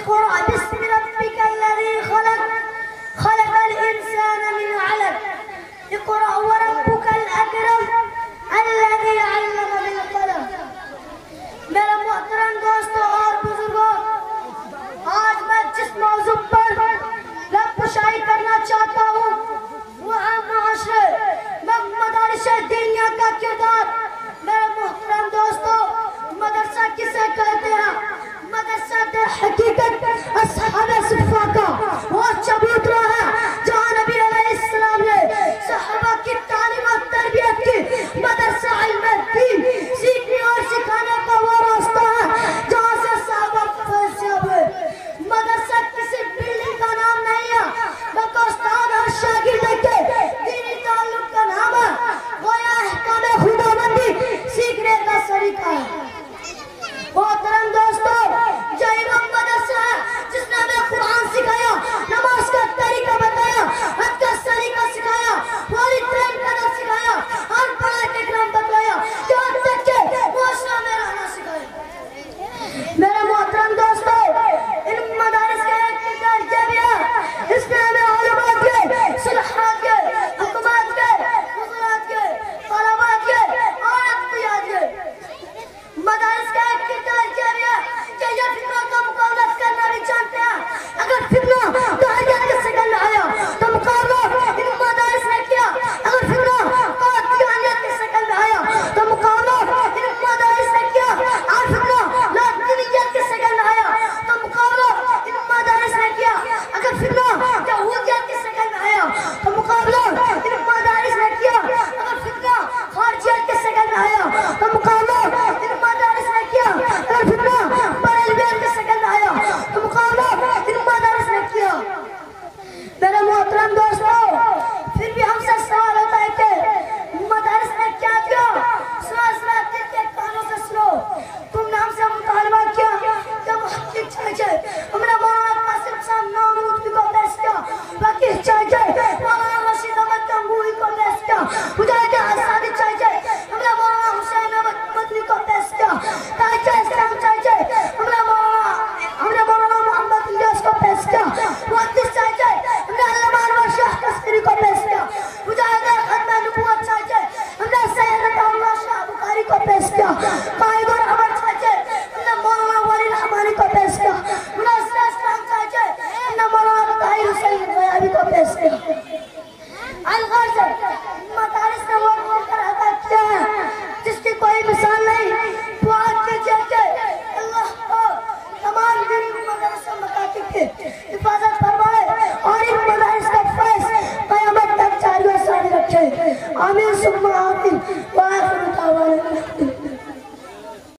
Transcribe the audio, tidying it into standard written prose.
اقرأ باسم ربك الذي خلق خلق الإنسان من علق اقرأ وربك الأكرم الذي علم بالقلم. میرے محترم دوستوں اور بزرگوں، آج میں جس موضوع پر لفظ کرنا چاہتا ہوں وہ ہے معاشرے میں مدارس دینیہ کا کردار. میرے محترم دوستوں، مدرسہ کسے کہتے ہیں؟ مدرسہ در حقیقت اصحاب صفہ کا وہ چبوترا ہے جہاں نبی علیہ السلام نے صحابہ کی تعلیم اور تربیت کی. مدرسہ علم دین سیکھنے اور سکھانے کا وہ راستہ ہے جہاں سے صحابہ فیضیاب ہوئے. مدرسہ کسی بلڈنگ کا نام نہیں ہے بلکہ استاد اور شاگرد کے دینی تعلق کا نام ہے. گویا احکام خداوندی سیکھنے کا طریقہ ہے. محترم دوستو، جو امام مدرسہ ہے جس نے ہمیں قرآن سکھایا، نماز کا طریقہ بتایا، حج کا طریقہ سکھایا، والد پریم قدر سکھایا اور بڑا اکرام بتایا، یہاں تک کہ معاشرہ میں رہنا سکھایا. میرے محترم دوستو، ان مدارس کا ایک کردار یہ بھی ہے اس نے ہمیں علماء کے، صلحات کے، حکومات کے، وزرات کے، طلبات کے اور اقتیاد کے. مدارس کا ایک کردار یہ بھی ہے کہ یہ فتنہ کا مقابلہ کرنا بھی جانتے ہیں. اگر فتنہ قادیانیت کے سگن میں آیا تو مقابلہ ان مدارس نے کیا. اگر فتنہ قادیانیت کے سگن میں آیا تو مقابلہ ان مدارس نے کیا. اور فتنہ لاطینیت کے سگن میں آیا تو مقابلہ ان مدارس نے کیا. اگر فتنہ یہودیت کے سگن میں آیا تو مقابلہ ان مدارس نے کیا. اگر فتنہ خارجیت کے سگن میں آیا تو مقابلہ ان مدارس نے کیا. اگر فتنہ بریلویت کے سگن میں آیا تو مقابلہ ان مدارس نے کیا. میرے محترم دوستو، پھر بھی ہم سے سوال ہوتا ہے کہ مدارس نے کیا کیا؟ سنا دل کے کانوں سے سنو. تم نے ہم سے مطالبہ کیا کہ محقق چاہیے. ہم نے مولانا قاسم صاحب ناموت کو پیش کیا، باقی چاہیے مولانا رشید احمد گنگوہی کو پیش کیا، مجاہد آزادی چاہیے. ہم نے مولانا حسین احمد مدنی کو پیش کیا، تاج اسلام چاہیے. ہم نے مولانا محمد الیاس کو پیش کیا، محدث چاہیے. ہم نے علامہ انور شاہ کشمیری کو پیش کیا، مجاہد ختم نبوت چاہیے. ہم نے سید اللہ شاہ بخاری کو پیش کیا، قائد العمر چاہیے. ہم نے مولانا ولی رحمانی کو پیش کیا، مناظر اسلام چاہیے. ہم نے مولانا طاہر حسین غیابی کو پیش کیا. الغرض مدارس نے وہ کر ادا کیا ہے جس کی کوئی مثال نہیں. دعا کیجئے کہ اللہ تمام دینی مدارس و مکاتب کی حفاظت فرمائے اور ان مدارس کا فیض قیامت تک جاری و ساری رکھے. آمین ثم آمین.